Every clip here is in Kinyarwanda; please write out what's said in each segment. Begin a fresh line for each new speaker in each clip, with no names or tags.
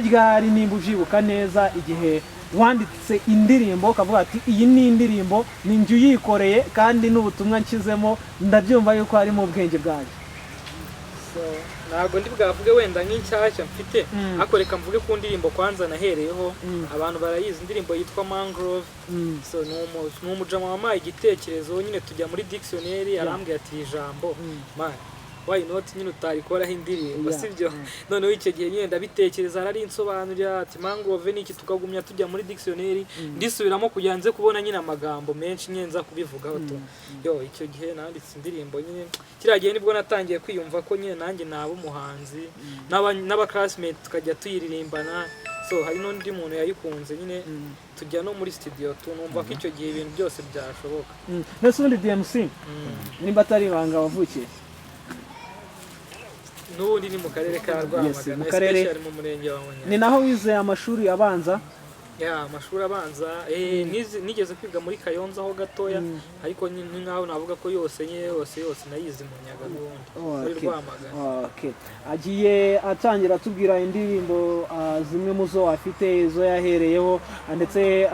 ryari nimba ubyibuka neza igihe wanditse indirimbo ukavuga ati iyi ni indirimbo ni njye uyikoreye kandi n'ubutumwa nshyizemo ndabyumva yuko harimo ubwenge bwanjye?
ntabwo ndi bwavuge wenda nk'inshyashya mfite ariko reka mvuge ku ndirimbo kwanza nahereyeho abantu barayizi indirimbo yitwa Mangrove. So ni umujama wampaye igitekerezo nyine tujya muri dictionary arambwira ati ijambo man why not nyine utarikoraho indirimbo sibyo. Noneho icyo gihe nyine ndabitekereza ararinsobanurira ati Mangrove ni iki tukagumya tujya muri dictionary ndisubiramo kugira nze kubona nyine amagambo menshi nyine nza kubivugaho to icyo gihe nanditse indirimbo nyine kiriya gihe nibwo natangiye kwiyumva ko nyine nanjye naba umuhanzi n'aba classmates tukajya tuyiririmbana. So hari n'undi muntu yayikunze nyine tujya no muri studio tunumva ko icyo gihe ibintu byose byashoboka.
Mbese ubundi DMC nimba atari ibanga wavukiye?
N'ubundi ni mu karere ka Rwamagana, especially mu murenge wa Munyana.
Ni naho wize amashuri abanza?
Amashuri abanza nigeze kwiga muri Kayonza ho gatoya ariko ni nkaho navuga ko yose nayize mu Nyaga n'ubundi muri Rwamagana.
Okay. Agiye atangira tubwira indirimbo zimwe mu zo afite izo yahereyeho ndetse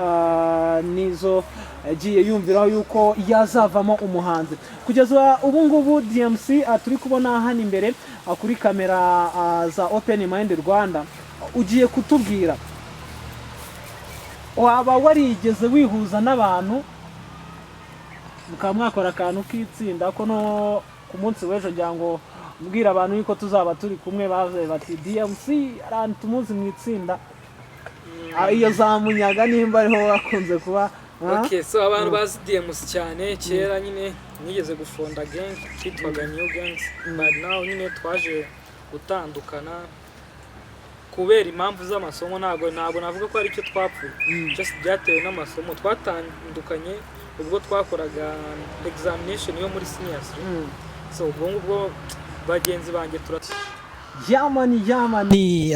nizo agiye yumviraho yuko yazavamo umuhanzi. Kugeza ubu ngubu DMC turi kubona hano imbere kuri kamera za Open Mind Rwanda, ugiye kutubwira waba warigeze wihuza n'abantu mukaba mwakora akantu k'itsinda ko no ku munsi w'ejo ngira ngo mbwira abantu yuko tuzaba turi kumwe bavuze bati DMC arantu tumuzi mu itsinda iyo za Munyaga nimba ariho wakunze kuba?
Okay, so abantu bazi DMC cyane kera nyine nigeze gufonda gang twitwaga New Gangs, but now nyine twaje gutandukana kubera impamvu z'amasomo. Ntabwo navuga ko ari cyo twapfuye, just byatewe n'amasomo. Twatandukanye ubwo twakoraga examination yo muri seniors. So ubwo bagenzi banjye Yamani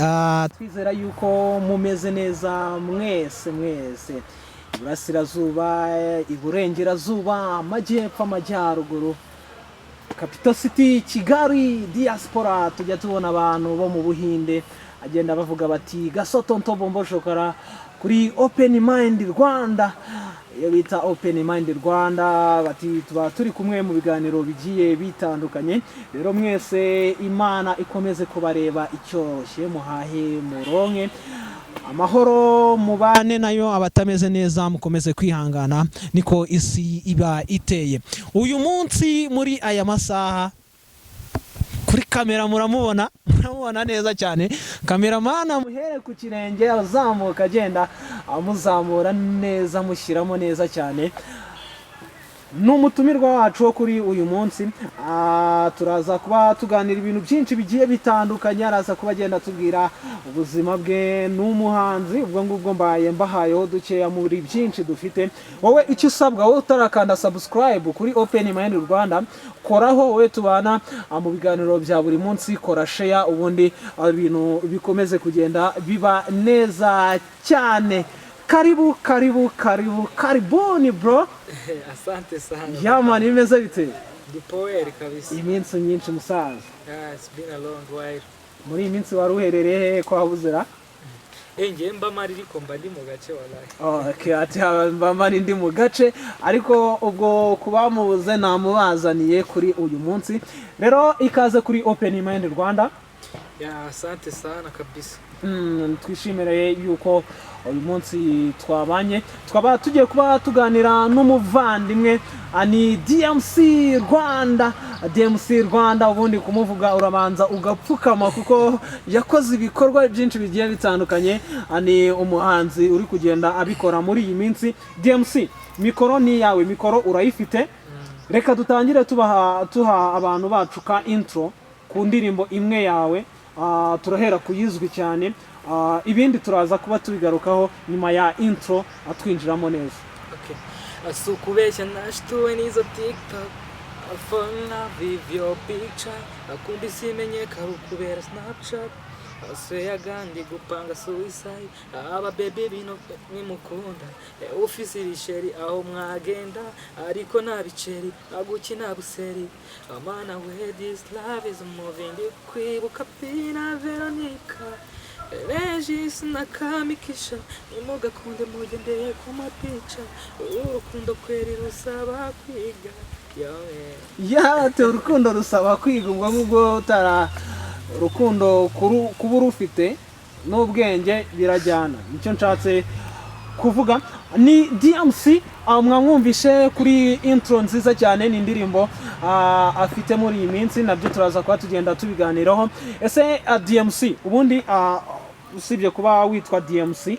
twizera yuko mumeze neza mwese Iburasirazuba, Iburengerazuba, Amajyepfo, Amajyaruguru, Capital City, Kigali, Diaspora. Tujya tubona abantu bo mu Buhinde agenda bavuga bati gasotonto bombo shokara kuri Open Mind Rwanda. Iyo bita Open Mind Rwanda bati tuba turi kumwe mu biganiro bigiye bitandukanye. Rero mwese Imana ikomeze kubareba icyoroshye, muhahe muronke amahoro, mubane nayo abatameze neza mukomeze kwihangana, niko isi iba iteye. Uyu munsi muri aya masaha kuri kamera muramubona neza cyane. Cameraman amuhere ku kirenge azamuka agenda amuzamura neza mushyiramo neza cyane. N'umutumirwa wacu wo kuri uyu munsi turaza kuba tuganira ibintu byinshi bigiye bitandukanye. Araza kuba agenda tubwira ubuzima bwe n'umuhanzi. Ubwo ngubwo mbahayeho dukeya muri byinshi dufite. Wowe icyo usabwa, wowe utarakanda subscribe kuri Open Mind Rwanda, koraho. Wowe tubana mu biganiro bya buri munsi, kora share ubundi ibintu bikomeze kugenda biba neza cyane. Karibuni bro. Asante sana.
Yamani bimeze bite?
Dipower kabisa.
Iminsi myinshi musaza.
It's been a long while.
Muri iyi minsi wari uherereye ko habuzera?
Ngiye mba mari ariko mba ndi mu gace wallahi.
Okay, ati mba mari ndi mu gace ariko ubwo kubamubuze namubazaniye kuri uyu munsi. Rero ikaze kuri Open Mind Rwanda.
Asante sana kabisa.
Twishimire yuko uyu munsi twaba tugiye kuba tuganira n'umuvandimwe ani DMC Rwanda. Ubundi kumuvuga urabanza ugapfukama kuko yakoze ibikorwa byinshi bigiye bitandukanye. Ani umuhanzi uri kugenda abikora muri iyi minsi. DMC, mikoro ni yawe, mikoro urayifite. Reka dutangire tuha abantu bacu ka intro ku ndirimbo imwe yawe. Turahera kuyizwi cyane. Ibindi turaza kuba tubigarukaho nyuma ya intro atwinjiramo neza.
Okay. Asukubeshya nashtuwe nizo TikTok. Afana video picture. Akundi simenye karukubera Snapchat. Asweya gandi gupanga suicide. Aba baby bino nimukunda. Office risheri aho mwagenda ariko nabiceri agukina buseri. Amana we this love is moving. Kwibuka Pina Veronica.
Regis na Kamikisha nimugakunde mugendeye ku mapica urukundo kweri rusaba kwiga
yate urukundo rusaba kwiga ubwo ngubwo urukundo kuba urufite n'ubwenge birajyana nicyo nshatse kuvuga ni DMC mwamwumvishe kuri intro nziza cyane ni indirimbo afite muri iyi minsi nabyo turaza kuba tugenda tubiganiraho ese DMC ubundi usibye kuba witwa DMC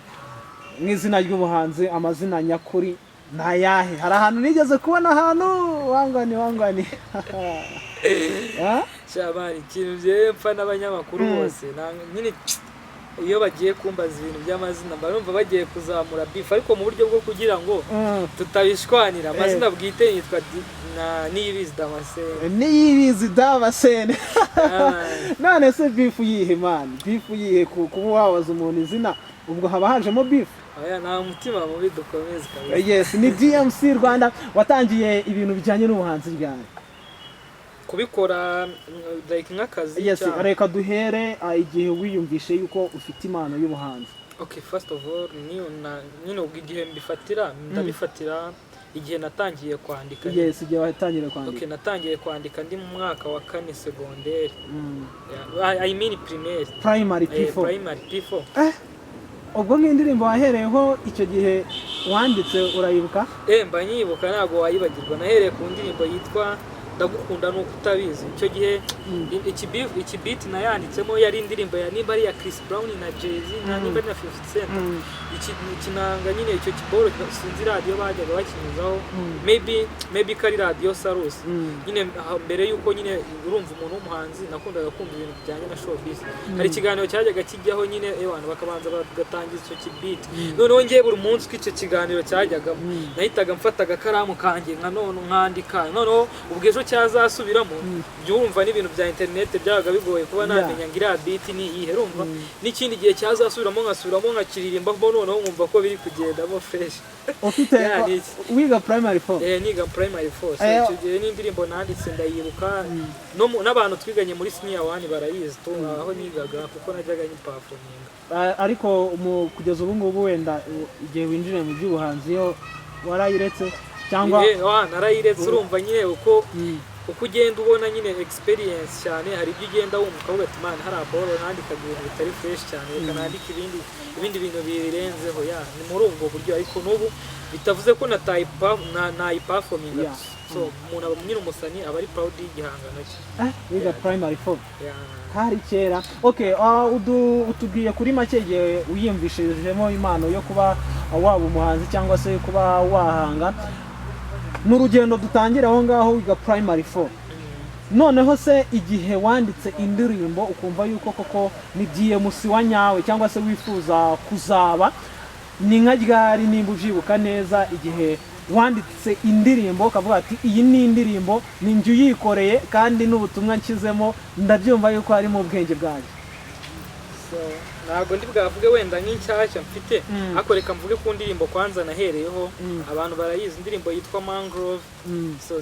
nk'izina ry'umuhanzi amazina nyakuri nayahe hari ahantu nigeze kubona ahantu wangani
cyabari ikintu byepfa n'abanyamakuru bose nyine iyo bagiye kumbaza ibintu by'amazina barumva bagiye kuzamura beef ariko mu buryo bwo kugira ngo tutabishwanira amazina bwite yitwa Niyibizi Damascene
Niyibizi Damascene none se beef yihe man beef yihe kuba wabaza umuntu izina ubwo haba hajemo beef
aya nta mutima mubi dukomeza kabisa
yes ni DMC Rwanda watangiye ibintu bijyanye n'ubuhanzi bwawe
kubikora like nk'akazi
yes reka duhere igihe wiyumvishe yuko ufite impano y'ubuhanzi
okay first of all nyine ubwo igihe mbifatira ndabifatira igihe natangiye kwandika
yes igihe watangiye kwandika
okay natangiye kwandika ndi mu mwaka wa 4 secondaire I mean
primary P4 ubwo nk'indirimbo wahereyeho icyo gihe wanditse urayibuka
mba nyibuka ntabwo wayibagirwa nahereye ku ndirimbo yitwa ndagukunda nuko utabizi icyo gihe iki beat nayanditsemo yari indirimbo ya nimba ari ya Chris Brown na Jay-Z nimba ari na 50 Cent ikinanga nyine icyo kiboro sinzi radio bajyaga bakinyuzaho maybe kari radio Salus nyine mbere yuko nyine urumva umuntu w'umuhanzi nakundaga kumva ibintu bijyanye na showbiz hari ikiganiro cyajyaga kijyaho nyine abantu bakabanza bagatangiza icyo kibit noneho ngiye buri munsi icyo kiganiro cyajyagamo nahitaga mfata agakaramu kanjye nkandika noneho ubwo cyazasubiramo byumva n'ibintu bya internet byabaga bigoye kuba namenya ngira beat ni iherumva n'ikindi gihe cyazasubiramo nkakiririmba noneho nkumva ko biri kugendamo fresh
ufite wiga primary 4
niga primary 4 icyo gihe n'indirimbo nanditse ndayibuka n'abantu twiganye muri senior 1 barayizi aho nigaga kuko najyaga nyiperforminga
ariko kugeza ubu ngubu wenda igihe winjire mu by'ubuhanzi yo warayiretse cyangwa
narayiretse urumva nyine uko ugenda ubona nyine experience cyane hari ibyo ugenda wumva ukavuga ati man hari aboro nandikaga ibintu bitari fresh cyane reka nandika ibindi bintu birenzeho ni muri ubwo buryo ariko n'ubu bitavuze ko nayiperforminga so umuntu aba nyine umusani aba ari proud y'igihangano cye
wiga primary 4 hari kera okay utubwiye kuri make igihe wiyumvishijemo impano yo kuba waba umuhanzi cyangwa se kuba wahanga n'urugendo dutangira aho ngaho wiga primary 4 noneho se igihe wanditse indirimbo ukumva yuko koko ni DMC wa nyawe cyangwa se wifuza kuzaba ni nka ryari nimba ujibuka neza igihe wanditse indirimbo ukavuga ati iyi ni indirimbo ni njye uyikoreye kandi n'ubutumwa nshyizemo ndabyumva yuko hari mu bwenge bwanjye
ntabwo ndi bwavuge wenda nk'inshyashya mfite ariko reka mvuge ku ndirimbo kwanza nahereyeho abantu barayizi indirimbo yitwa Mangrove so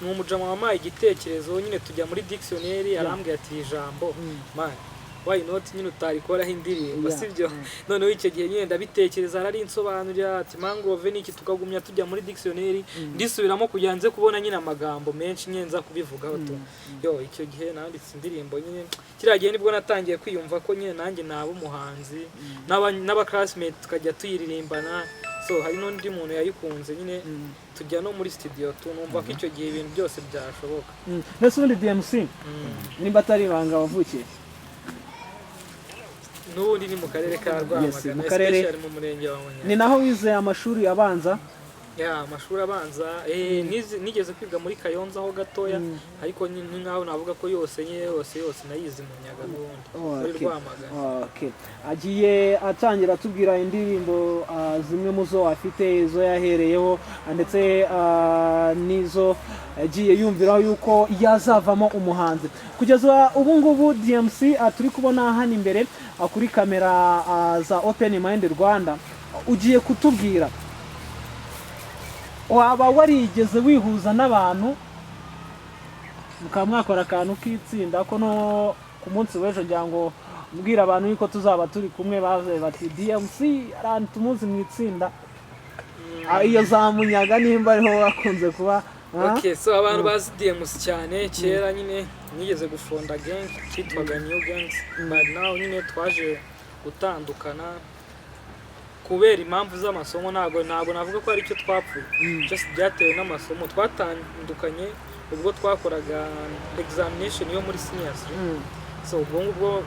ni umujama wampaye igitekerezo nyine tujya muri dictionary arambwira ati ijambo man why not nyine utarikoraho indirimbo sibyo noneho icyo gihe nyine ndabitekereza ararinsobanurira ati Mangrove niki tukagumya tujya muri dictionary ndisubiramo kugira nze kubona nyine amagambo menshi nyenza kubivugaho icyo gihe nanditse indirimbo nyine kiragiye nibwo natangiye kwiyumva ko nyine nanjye naba umuhanzi n'aba classmates tukajya tuyiririmbana so hari n'undi muntu yayikunze nyine tujya no muri studio tunumva ko icyo gihe ibintu byose byashoboka
mbese ubundi DMC nimba atari ibanga wavukiye
n'ubundi ni mu karere ka Rwamagana especially mu murenge wa Munyana
ni naho wize amashuri abanza
amashuri abanza nigeze kwiga muri Kayonza ho gatoya ariko ni nkaho navuga ko yose nayize mu Nyaga n'ubundi muri Rwamagana
agiye atangira tubwira indirimbo zimwe mu zo afite izo yahereyeho ndetse n'izo agiye yumviraho yuko yazavamo umuhanzi kugeza ubu ngubu DMC turi kubona hano imbere kuri kamera za Open Mind Rwanda ugiye kutubwira waba warigeze wihuza n'abantu mukaba mwakora akantu k'itsinda ko no ku munsi w'ejo ngira ngo mbwira abantu yuko tuzaba turi kumwe bavuze bati DMC arantu tumuzi mu itsinda iyo za Munyaga nimba ariho wakunze kuba.
Okay, so abantu bazi DMC cyane kera nyine nigeze gufonda gang kitwaga New Gangs, but now nyine twaje gutandukana kubera impamvu z'amasomo. Ntabwo navuga ko ari cyo twapfuye, just byatewe n'amasomo. Twatandukanye ubwo twakoraga examination yo muri seniors, so ubwo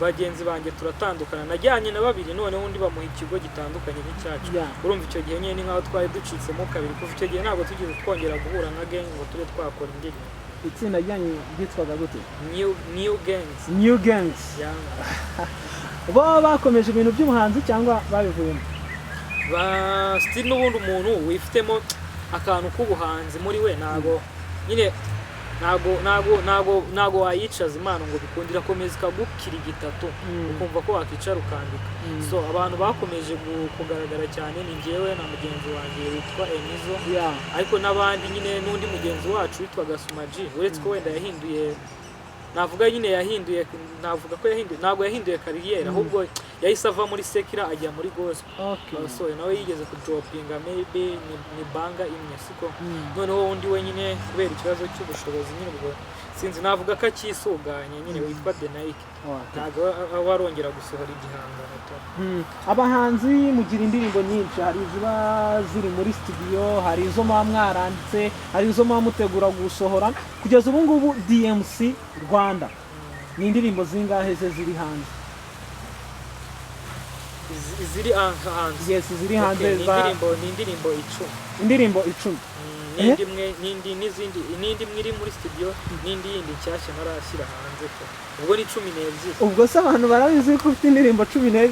bagenzi banjye turatandukana, najyanye na babiri noneho undi bamuha ikigo gitandukanye n'icyacu. Urumva icyo gihe nyine nkaho twari ducitsemo kabiri, kuva icyo gihe ntabwo tugeze twongera guhura nka gang ngo tube twakora indirimbo.
Itsinda ryanyu ryitwaga gute?
New Gangs.
New Gangs. Bo bakomeje ibintu by'ubuhanzi cyangwa babivuyemo?
Still n'ubundi umuntu wifitemo akantu k'ubuhanzi muri we, ntabwo nyine ntabwo wayicaza impano ngo bikundira komeza ikagukira igitatu ukumva ko wakicara ukandika. So abantu bakomeje kugaragara cyane ni njyewe na mugenzi wanjye witwa Emizo, ariko n'abandi nyine n'undi mugenzi wacu witwaga Sumaji, uretse ko wenda yahinduye, navuga ko ntabwo yahinduye kariyeri, ahubwo yahise ava muri sekira ajya muri gospel. So nawe yigeze kudropinga maybe ni banga imwe siko. Noneho undi we nyine kubera ikibazo cy'ubushobozi nyine ubwo sinzi, navuga ko akisuganye nyine witwa The Nike, ntabwo warongera gusohora igihangano to.
Abahanzi mugira indirimbo nyinshi, hari iziba ziri muri studio, hari izo mwaranditse, hari izo mutegura gusohora. Kugeza ubu ngubu DMC Rwanda ni indirimbo zingahe ze ziri hanze?
Ziri hanze?
Yes, ziri hanze.
Ni indirimbo 10.
Indirimbo 10.
N'indi imwe iri muri studio, n'indi yindi nshyashya ntarashyira hanze ko. Ubwo ni 12.
Ubwo se abantu barabizi ko ufite indirimbo 12?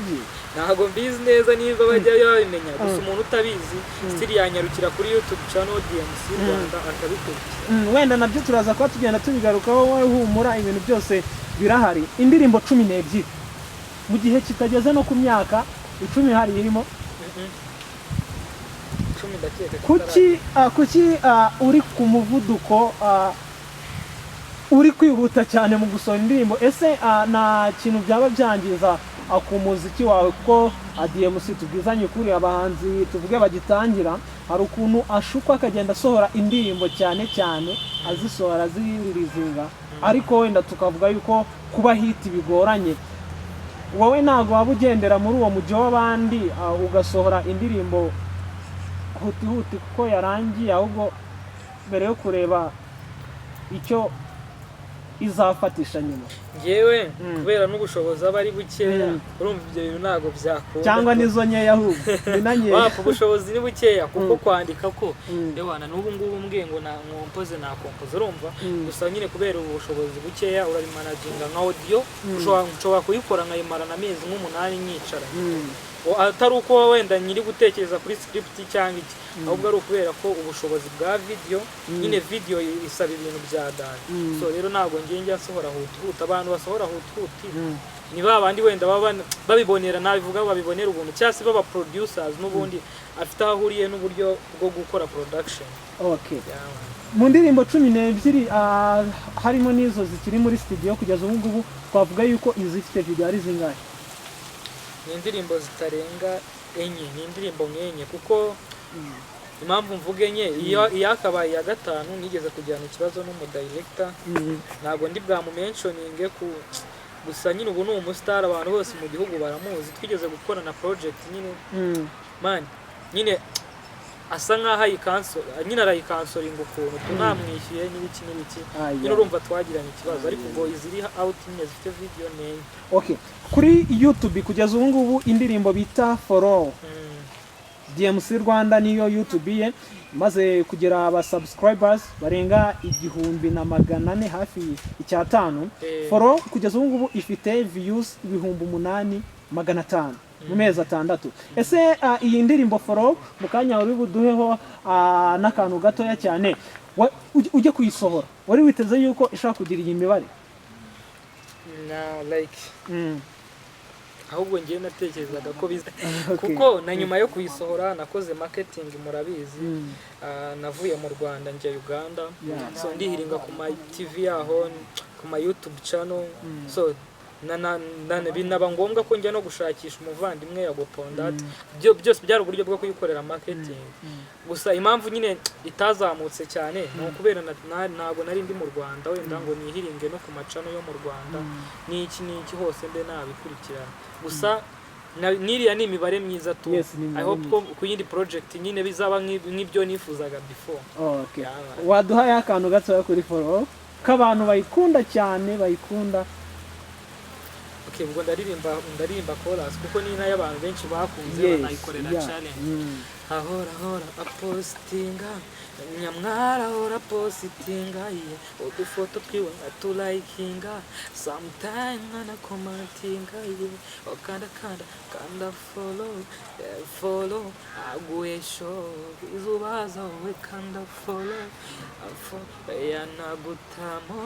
Ntabwo mbizi neza niba bajya babimenya, gusa umuntu utabizi still yanyarukira kuri YouTube channel DMC Rwanda akabikurikira.
Wenda nabyo turaza kuba tugenda tubigarukaho, wowe humura ibintu byose birahari. Indirimbo 12 mu gihe kitageze no ku myaka 10 hari irimo. Kuki uri ku muvuduko uri kwihuta cyane mu gusohora indirimbo? Ese nta kintu byaba byangiza ku muziki wawe? Kuko DMC tubwizanye ukuri, abahanzi tuvuge bagitangira hari ukuntu ashukwa akagenda asohora indirimbo cyane azisohora ziririzinga, ariko wenda tukavuga yuko kuba hit bigoranye. Wowe ntabwo waba ugendera muri uwo mujyi w'abandi ugasohora indirimbo huti kuko yarangiye, ahubwo mbere yo kureba icyo izafatisha nyuma?
Ngewe kubera n'ubushobozi aba ari bukeya, urumva ibyo bintu ntabwo byakunda.
Cyangwa nizo nkeya ahubwo binanye
wapfa ubushobozi ni bukeya kuko kwandika ko ewana n'ubu ngubu mbwiye ngo nkompoze urumva, gusa nyine kubera ubushobozi bukeya urabimanaginga nka audio, ushobora kuyikora nkayimara na mezi nk'umunani nyicara, atari uko wenda nyiri gutekereza kuri script cyangwa iki, ahubwo ari ukubera ko ubushobozi bwa video, nyine video isaba ibintu bya dani. So rero ntabwo njye nsohora huti, abantu basohora huti ni babandi wenda babibonera, nabivuga babibonera ubuntu, cyangwa se baba producers n'ubundi afite aho ahuriye n'uburyo bwo gukora production.
Okay. Mu ndirimbo 12 harimo n'izo zikiri muri studio kugeza ubu ngubu, twavuga yuko izifite video ari zingahe?
Ni indirimbo zitarenga 4, ni indirimbo nkenye, kuko impamvu mvuge enye, iyo akabaye ya 5 nigeze kujyana ikibazo n'umudirector, ntabwo ndi bwa mu mentioning gusa nyine ubu ni umustar, abantu bose mu gihugu baramuzi, twigeze gukora na project nyine man nyine asa nkaho nyine arayikansoringa ukuntu tunamwishyuye n'ibiki nyine urumva twagiranye ikibazo, ariko ngo iziri out nyine zifite video nene.
Okay, kuri YouTube kugeza ubu ngubu indirimbo bita Follow DMC Rwanda niyo YouTube ye maze kugera aba subscribers barenga 1400 hafi icyatanu. Follow kugeza ubu ngubu ifite views 8500 mu mezi 6. Ese iyi ndirimbo Follow mukanya uri buduheho n'akantu gatoya cyane, ujye kuyisohora wari witeze yuko ishaka kugira iyi mibare?
Ahubwo ngiye natekerezaga ko biza kuko na nyuma yo kuyisohora nakoze marketing, murabizi navuye mu Rwanda njya Uganda, so ndihiringa ku ma TV yaho, ku ma YouTube channel, so binaba ngombwa ko njya no gushakisha umuvandimwe ya Gopondate byose byari uburyo bwo kuyikorera marketing. Gusa impamvu nyine itazamutse cyane ni ukubera ntabwo nari ndi mu Rwanda wenda ngo nihiringe no ku macano yo mu Rwanda n'iki hose mbe nabikurikirana. Gusa niriya ni imibare myiza tu. I hope ko ku yindi project nyine bizaba nk'ibyo nifuzaga before.
Okay. Waduhaye akantu gato kuri follow k'abantu bayikunda cyane bayikunda.
Okay, ubwo ndaririmba chorus kuko ni nayo abantu benshi bakunze banayikorera challenge. Ahora apostinga nyamwara ahora postinga udufoto twiwe atulayikinga sometime nkana commentinga kanda follow aguye show izubaza we kanda follow yanagutamo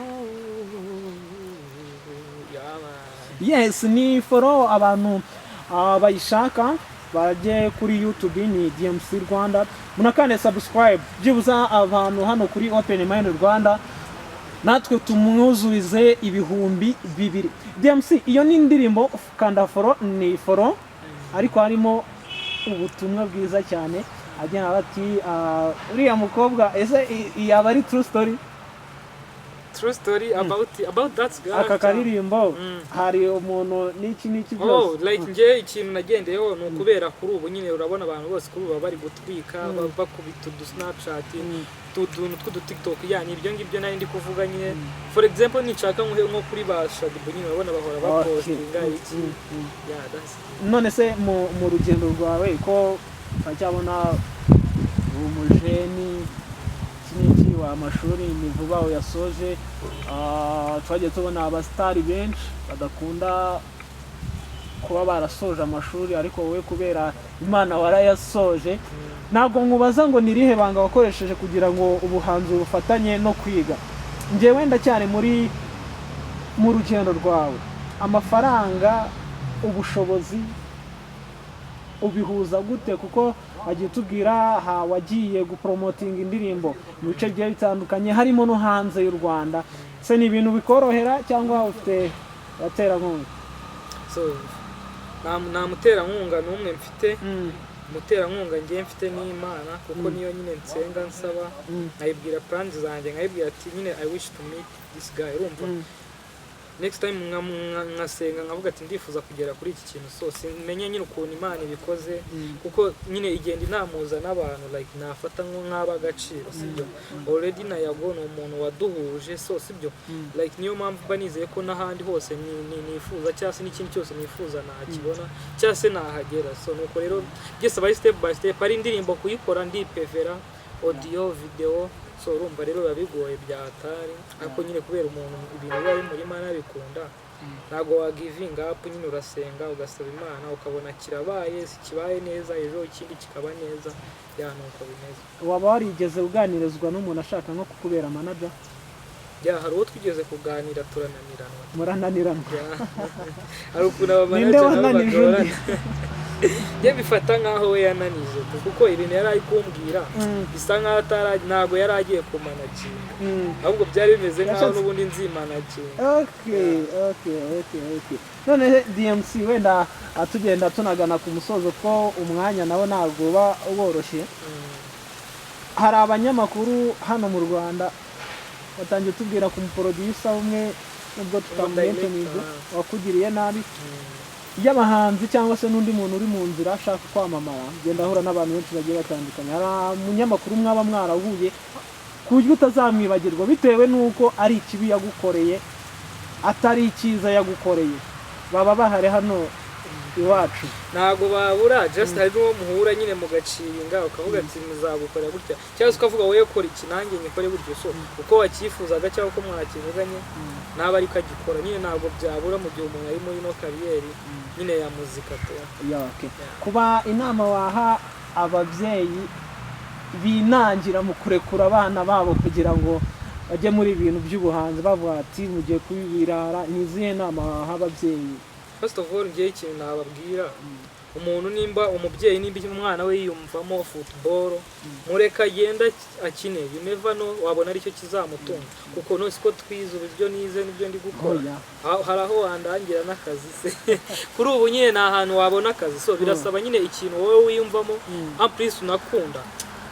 Yes, ni follow abantu bayishaka baje kuri YouTube ni DMC Rwanda, munakane subscribe byibuza abantu hano kuri Open Mind Rwanda natwe tumwuzurize ibihumbi 2. DMC iyo ni indirimbo kanda follow ni follow ariko harimo ubutumwa bwiza cyane agira bati uriya mukobwa ese yaba ari true story
about that girl.
Aka karirimbo hari umuntu n'iki byose.
Like nje ikintu nagendeyeho no kubera kuri ubu nyine urabona abantu bose kuri ubu bari gutwika bakubita du Snapchat tu TikTok yani ibyo ngibyo nari ndi kuvuga nyine. For example nishaka nko kuri ba Shadibu nyine urabona bahora bapostinga iki. Yeah, that's
none se mu rugendo rwawe ko cyabona umujeni kiniki wa amashuri ni vuba yasoje twagiye tubona abastari benshi badakunda kuba barasoje amashuri ariko wowe kubera Imana warayasoje ntabwo nkubaza ngo nirihe banga wakoresheje kugira ngo ubuhanzi bufatanye no kwiga. Nje wenda cyane mu rugendo rwawe amafaranga ubushobozi ubihuza gute kuko agiye tubwira wagiye gupromoting indirimbo mu bice bye bitandukanye harimo no hanze y'u Rwanda. Se ni ibintu bikorohera cyangwa ufite batera nkunga?
So nta mutera nkunga n'umwe mfite. Mutera nkunga ngiye mfite n'Imana kuko niyo nyine nsenga nsaba nkayibwira plans zanjye nkayibwira ati nyine I wish to meet this guy urumva. Next time nkasenga nkavuga ati ndifuza kugera kuri iki kintu so simenye nyine ukuntu Imana ibikoze kuko nyine igenda inamuza n'abantu like nafata nk'abagaciro sibyo. Already na Yago no umuntu waduhuje so sibyo like niyo mpamvu banizeye ko n'ahandi hose nifuza cyase n'ikindi cyose nifuza nakibona cyase nahagera. So nuko rero byose bari step by step ari indirimbo kuyikora ndipevera audio video. So urumva rero babigoye byatari ariko nyine kubera umuntu ibintu bari muri Mana bikunda ntago wa giving up nyine urasenga ugasaba Imana ukabona kirabaye kibaye neza ejo ikindi kikaba neza nuko bimeze.
Waba warigeze uganirizwa n'umuntu ashaka nko kukubera manager?
Hari uwo twigeze kuganira
murananiranwa
hari ukuntu abamanager njye bifata nkaho we yananije kuko ibintu yari ari kumbwira bisa nkaho ntago yari agiye kumanaginga ahubwo byari bimeze nkaho n'ubundi nzimanaginga.
Okay. None DMC wenda atugenda tunagana ku musozo ko umwanya nawo ntabwo uba woroshye. Hari abanyamakuru hano mu Rwanda batangiye tubwira ku producer umwe nubwo tutamumenye wakugiriye nabi y'abahanzi cyangwa se n'undi muntu uri mu nzira ashaka kwamamara genda ahura n'abantu benshi bagiye batandukanye. Hari umunyamakuru mwaba mwarahuye ku buryo utazamwibagirwa bitewe n'uko ari ikibi yagukoreye atari icyiza yagukoreye. Baba bahari hano iwacu
ntago babura just hari n'uwo muhura nyine mugaciringa ukavuga ati muzagukora gutya cyangwa ukavuga wowe kora iki nanjye nyikore buryo so uko wakifuzaga cyangwa uko mwakivuganye naba ari kagikora nyine ntago byabura mu gihe umuntu ari muri no kariyeri nyine ya muzika to.
Okay. Kuba inama waha ababyeyi binangira mu kurekura abana babo kugira ngo bajye muri ibintu by'ubuhanzi bavuga ati mugiye kubirara nizihe nama waha ababyeyi?
First of all ngiye ikintu nababwira umuntu nimba umubyeyi nimba umwana we yiyumvamo football mureka agenda akine you no wabona aricyo kizamutunga kuko no siko twize uburyo nize nibyo ndi gukora hari aho wandangira n'akazi se kuri ubu nyine nta hantu wabona akazi so birasaba nyine ikintu wowe wiyumvamo amplis unakunda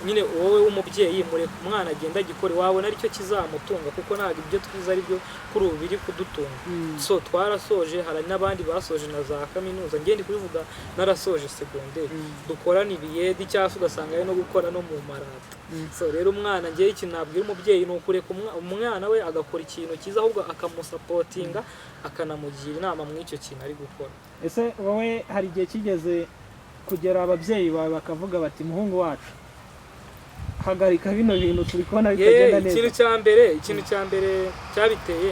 nyine wowe w'umubyeyi mureka umwana agenda agikore wabona aricyo kizamutunga kuko ntabwo ibyo twiza ari byo kuri ubu biri kudutunga so twarasoje hari n'abandi basoje na za kaminuza ngende kubivuga narasoje secondaire dukorana ibiyedi cyangwa ugasanga ari no gukora no mu marata so rero umwana ngiye ikintu nabwira umubyeyi ni ukureka umwana we agakora ikintu cyiza ahubwo akamusapotinga akanamugira inama muri icyo kintu ari gukora.
Ese wowe hari igihe kigeze kugera ababyeyi bawe bakavuga bati muhungu wacu hagarika bino bintu turi kubona bitagenda neza?
Ikintu cya mbere cyabiteye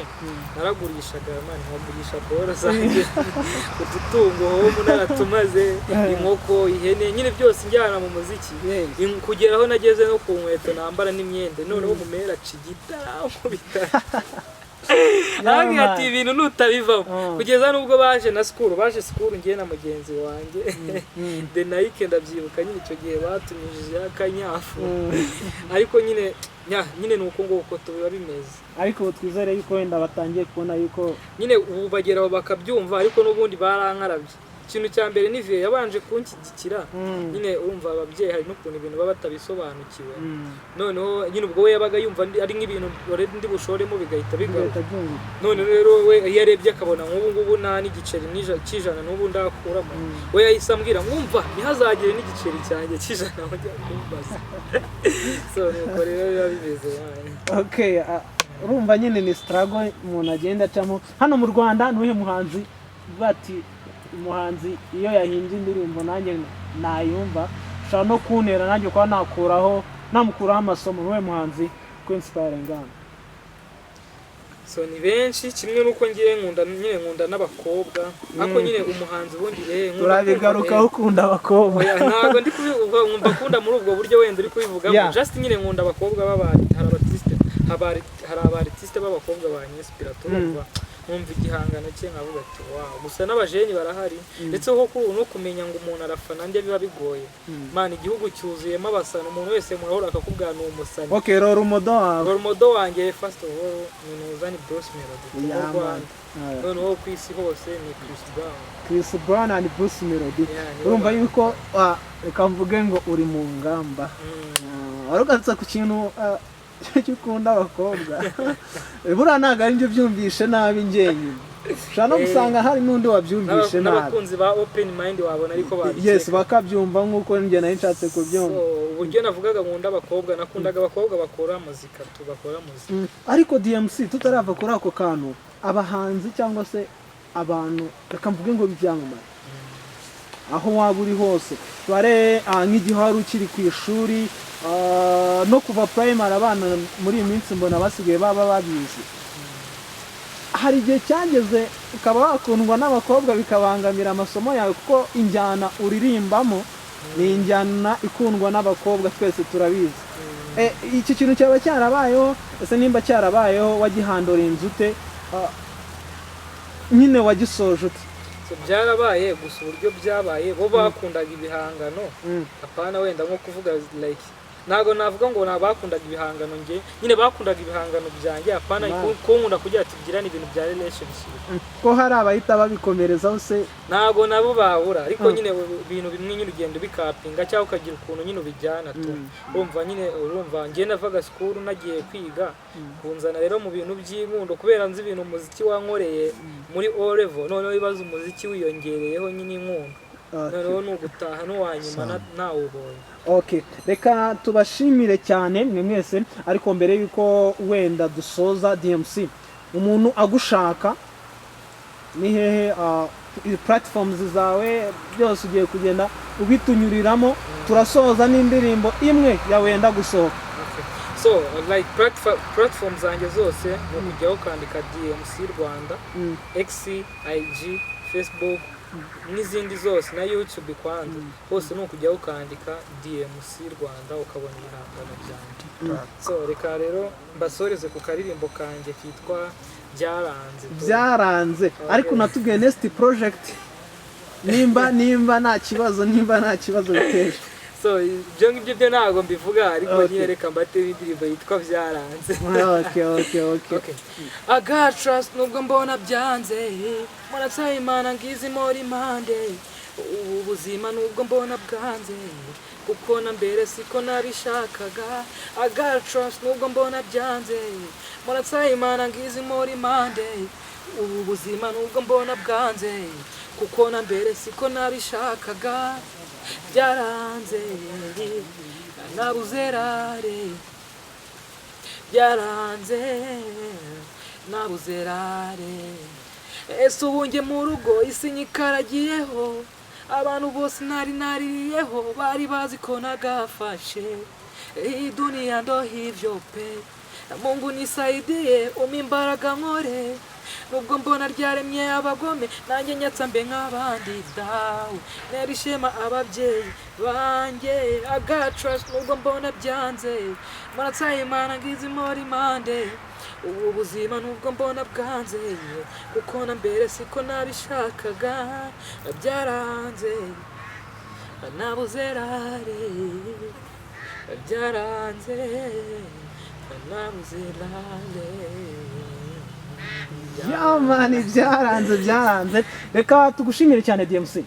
naragurishaga mani nkagurisha bora zanjye udutungo homo naratumaze inkoko ihene nyine byose njyana mu muziki kugeraho nageze no ku nkweto nambara n'imyenda noneho mumera cigita nkubita ati ibintu nutabivamo kugeza nubwo baje school ngiye na mugenzi wanjye the Nike ndabyibuka nyine icyo gihe batumije akanyafu ariko nyine nuko nguko tubiba bimeze
ariko twizere yuko wenda batangiye kubona yuko
nyine ubu bageraho bakabyumva ariko n'ubundi barankarabye ikintu cya mbere ni vie yabanje kunshyigikira nyine urumva ababyeyi hari n'ukuntu ibintu baba batabisobanukiwe noneho nyine ubwo we yabaga yumva ari nk'ibintu ndi bushoremo bigahita bigaruka none rero we yarebye akabona nk'ubu ngubu nta n'igiceri cy'ijana n'ubu ndakuramo we yahise ambwira mwumva ntihazagire n'igiceri cyanjye cy'ijana wajya kumbaza so nuko rero biba bimeze
okay urumva nyine ni struggle umuntu agenda acamo hano mu Rwanda n'uhe muhanzi bati umuhanzi iyo yahimbye indirimbo nanjye nayumva ushobora no kuntera nanjye kuba namukuraho amasomo n'uwe muhanzi ko inspiring ngana
so ni benshi kimwe nuko ngiye nkunda n'abakobwa ariko nyine umuhanzi ubundi
turabigarukaho ukunda abakobwa
ntabwo ndi kubivuga nkumva akunda muri ubwo buryo wenda uri kubivuga just nyine nkunda abakobwa hari abartiste b'abakobwa banyinspira turumva numva igihangano cye nkavuga ati wow gusa n'abajeni barahari ndetse ho no kumenya ngo umuntu arafana nde biba bigoye man igihugu cyuzuyemo abasana umuntu wese murahora akakubwira ni umusani
okay role
model wanjye first of all ni Nuzani Bruce Melody noneho ku isi hose ni Chris Brown
and Bruce Melody urumva yuko reka mvuge ngo uri mu ngamba warugatse ku kintu cyukunda abakobwa buriya ntabwo ari byo byumvishe nabi njyenyine ushobora no gusanga hari n'undi wabyumvishe nabi
n'abakunzi ba open mind wabona ariko
yes bakabyumva nk'uko njye nari nshatse kubyumva
uburyo navugaga nkunda abakobwa nakundaga abakobwa bakora muzika
ariko DMC tutarava kuri ako kantu abahanzi cyangwa se abantu reka mvuge ngo bibyamamare aho waba uri hose bare nk'igihe wari ukiri ku ishuri no kuva primary abana muri iyi minsi mbona basigaye baba babizi hari igihe cyageze ukaba wakundwa n'abakobwa bikabangamira amasomo yawe kuko injyana uririmbamo ni injyana ikundwa n'abakobwa twese turabizi iki kintu cyaba cyarabayeho ese nimba cyarabayeho wagihandorinze ute nyine wagisoje ute
byarabaye gusa uburyo byabaye bo bakundaga ibihangano apana wenda nko kuvuga like ntago navuga ngo nabakundaga ibihangano nge nyine bakundaga ibihangano byanjye apana ko nkunda kugira ati bigirana ibintu bya relationship
ko hari abahita babikomerezaho se
ntago nabo babura ariko nyine ibintu bimwe nyine ugenda bikapinga cyangwa ukagira ukuntu nyine ubijyana tu urumva nge navaga school nagiye kwiga kunzana rero mu bintu by'inkundo kubera nzi ibintu umuziki wankoreye muri O level noneho ibibazo umuziki wiyongereyeho nyine inkundo noneho n'ugutaha n'uwanyuma ntawubonye.
Okay, reka tubashimire cyane mwe mwese ariko mbere yuko wenda dusoza DMC umuntu agushaka ni hehe platforms zawe byose ugiye kugenda ubitunyuriramo turasoza n'indirimbo imwe ya wenda gusohoka.
So like platforms zanjye zose no kujyaho kandika DMC Rwanda, X, IG, Facebook n'izindi zose na YouTube kwanza hose no kujyaho kandika DMC Rwanda ukabona ibihangano byanjye. So reka rero mbasoreze ku karirimbo kanje kitwa Byaranze.
Ariko natubwiye next project nimba nta kibazo biteje.
So ibyo ngibyo byo ntabwo mbivuga ariko
Okay.
nyine reka mbatera indirimbo yitwa byaranze.
Okay.
I got trust nubwo mbona byanze, murasaba Imana ngizi muri mande, ubu buzima nubwo mbona bwanze, kuko na mbere siko nabishakaga. I got trust nubwo mbona byanze, murasaba Imana ngizi muri mande, ubu buzima nubwo mbona bwanze, kuko na mbere siko nabishakaga. Byaranze nabuze rare, byaranze nabuze rare. Ese ubu njye mu rugo isi nyikaragiyeho, abantu bose nari naririyeho bari bazi ko nagafashe. Hii dunia ndo hivyo pe, Mungu nisaidie umpe imbaraga nkore, nubwo mbona ryaremye abagome nanjye nyatsa mbe nk'abandi dawe, nera ishema ababyeyi banjye. I got trust nubwo mbona byanze, murasaba Imana ngizi muri mande, ubu buzima nubwo mbona bwanze, kuko na mbere siko nabishakaga. Byaranze nabuze rare, byaranze nabuze rare.
Yamani byaranze. Reka tugushimire cyane DMC.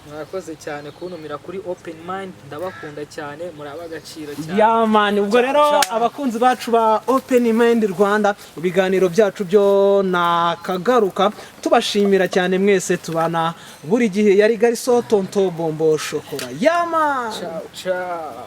Mwakoze cyane kuntumira kuri Open Mind, ndabakunda cyane, muri ab'agaciro cyane.
Yamani ubwo rero abakunzi bacu ba Open Mind Rwanda, ibiganiro byacu byo nakagaruka, tubashimira cyane mwese tubana buri gihe. Yari Gariso Tonto Bombo Shokora. Yama
Ciao.